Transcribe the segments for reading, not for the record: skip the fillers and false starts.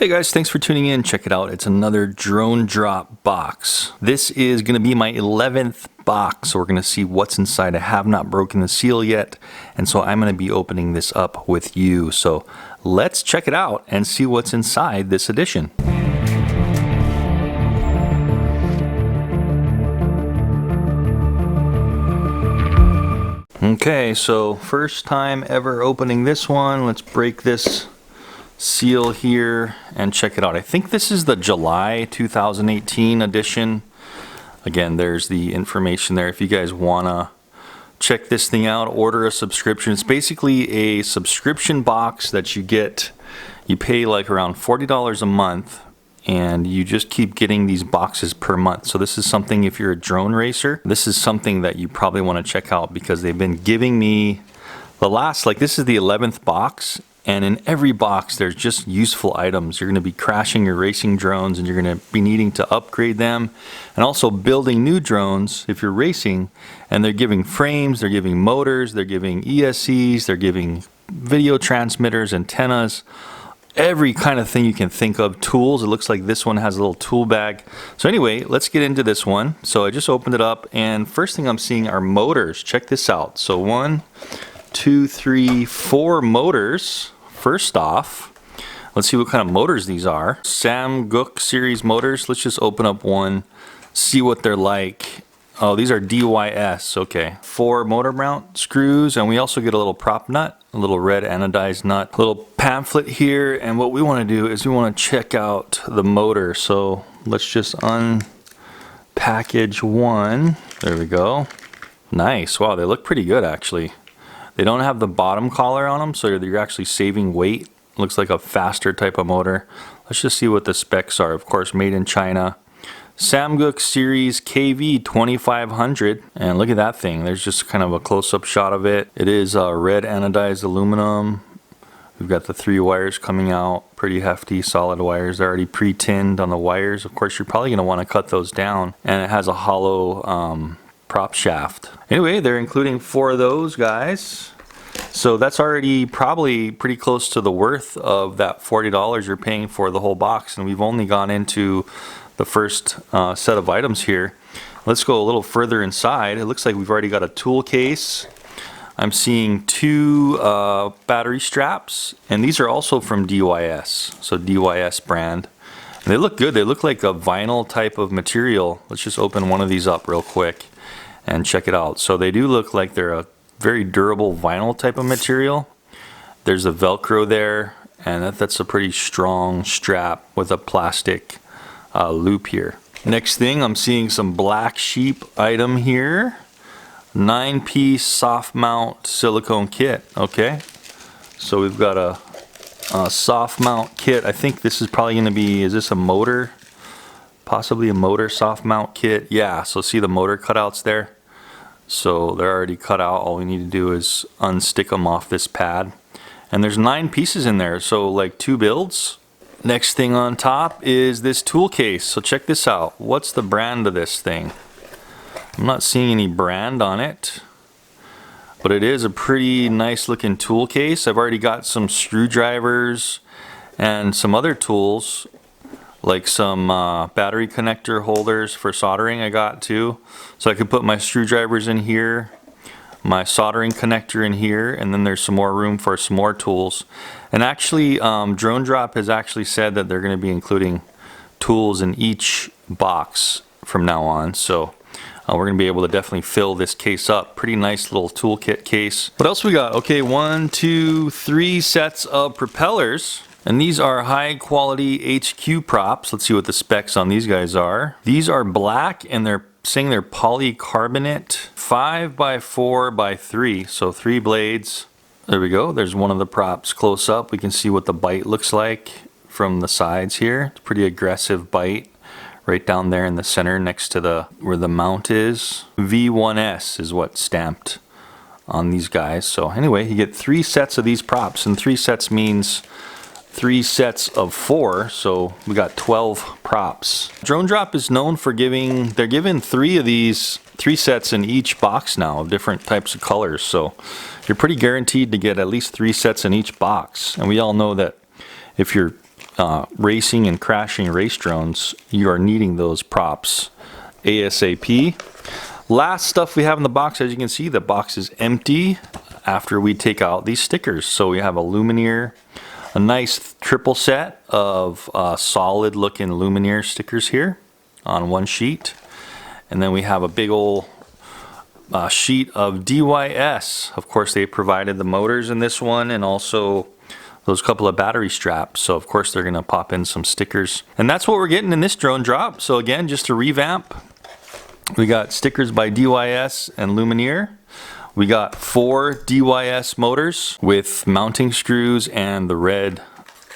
Hey guys, thanks for tuning in. Check it out. It's another drone drop box. This is going to be my 11th box, so we're going to see what's inside. I have not broken the seal yet, and so I'm going to be opening this up with you. So let's check it out and see what's inside this edition. Okay, so first time ever opening this one. Let's break this seal here and check it out. I think this is the July 2018 edition. Again, there's the information there if you guys wanna check this thing out, order a subscription. It's basically a subscription box that you get. You pay like around $40 a month and you just keep getting these boxes per month. So this is something, if you're a drone racer, this is something that you probably want to check out, because they've been giving me the last, like, this is the 11th box, and in every box there's just useful items. You're going to be crashing your racing drones and you're going to be needing to upgrade them, and also building new drones if you're racing. And they're giving frames, they're giving motors, they're giving ESCs, they're giving video transmitters, antennas, every kind of thing you can think of. Tools, it looks like this one has a little tool bag. So anyway, let's get into this one. So I just opened it up, and first thing I'm seeing are motors. Check this out. So 1, 2, 3, 4 motors. First off, let's see what kind of motors these are. Samguk series motors. Let's just open up one, see what they're like. Oh, these are DYS, okay. 4 motor mount screws, and we also get a little prop nut, a little red anodized nut, a little pamphlet here, and what we want to do is we want to check out the motor. So let's just unpackage one. There we go. Nice. Wow, they look pretty good actually. They don't have the bottom collar on them, so you're actually saving weight. Looks like a faster type of motor. Let's just see what the specs are. Of course, made in China. Samguk series KV 2500, and look at that thing. There's just kind of a close-up shot of it. It is red anodized aluminum. We've got the 3 wires coming out, pretty hefty, solid wires. They're already pre-tinned on the wires. Of course, you're probably going to want to cut those down, and it has a hollow prop shaft. Anyway, they're including 4 of those guys. So that's already probably pretty close to the worth of that $40 you're paying for the whole box, and we've only gone into the first set of items here. Let's go a little further inside. It looks like we've already got a tool case. I'm seeing 2 battery straps, and these are also from DYS, so DYS brand. And they look good. They look like a vinyl type of material. Let's just open one of these up real quick and check it out. So they do look like they're a very durable vinyl type of material. There's a Velcro there, and that's a pretty strong strap with a plastic loop here. Next thing, I'm seeing some black sheep item here. 9-piece soft mount silicone kit. Okay, so we've got a soft mount kit. I think this is probably going to be, is this a motor? Possibly a motor soft mount kit. Yeah, so see the motor cutouts there? So they're already cut out. All we need to do is unstick them off this pad. And there's 9 pieces in there, so like 2 builds. Next thing on top is this tool case. So check this out. What's the brand of this thing? I'm not seeing any brand on it, but it is a pretty nice looking tool case. I've already got some screwdrivers and some other tools, like some battery connector holders for soldering I got too. So I could put my screwdrivers in here, my soldering connector in here, and then there's some more room for some more tools. And actually, Drone Drop has actually said that they're going to be including tools in each box from now on. So we're going to be able to definitely fill this case up. Pretty nice little toolkit case. What else we got? Okay, 1, 2, 3 sets of propellers. And these are high quality HQ props. Let's see what the specs on these guys are. These are black, and they're saying they're polycarbonate 5x4x3, so 3 blades. There we go. There's one of the props close up. We can see what the bite looks like from the sides here. It's a pretty aggressive bite right down there in the center next to where the mount is. V1S is what's stamped on these guys. So anyway, you get 3 sets of these props, and 3 sets means 3 sets of 4, so we got 12 props. Drone Drop is known for they're giving 3 of these, 3 sets in each box now of different types of colors, so you're pretty guaranteed to get at least 3 sets in each box. And we all know that if you're racing and crashing race drones, you are needing those props ASAP. Last stuff we have in the box, as you can see, the box is empty after we take out these stickers. So we have a Lumineer, a nice triple set of solid looking Lumineer stickers here on one sheet. And then we have a big old sheet of DYS. Of course, they provided the motors in this one and also those couple of battery straps. So of course they're gonna pop in some stickers. And that's what we're getting in this drone drop. So again, just to revamp, we got stickers by DYS and Lumineer. We got 4 DYS motors with mounting screws and the red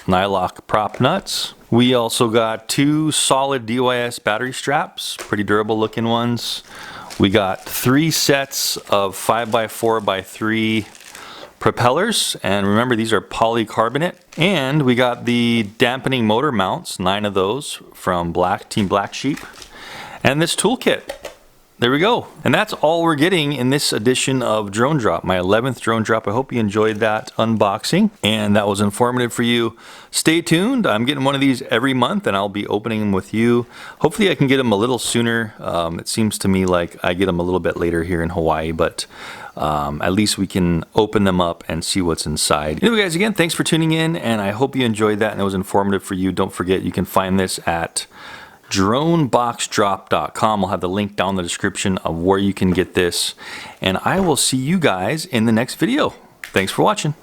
nylock prop nuts. We also got 2 solid DYS battery straps, pretty durable looking ones. We got 3 sets of 5x4x3 propellers, and remember these are polycarbonate. And we got the dampening motor mounts, 9 of those from Team Black Sheep, and this toolkit. There we go. And that's all we're getting in this edition of Drone Drop, my 11th Drone Drop. I hope you enjoyed that unboxing and that was informative for you. Stay tuned. I'm getting one of these every month and I'll be opening them with you. Hopefully I can get them a little sooner. It seems to me like I get them a little bit later here in Hawaii, but at least we can open them up and see what's inside. Anyway guys, again, thanks for tuning in and I hope you enjoyed that and it was informative for you. Don't forget, you can find this at droneboxdrop.com. I'll have the link down in the description of where you can get this. And I will see you guys in the next video. Thanks for watching.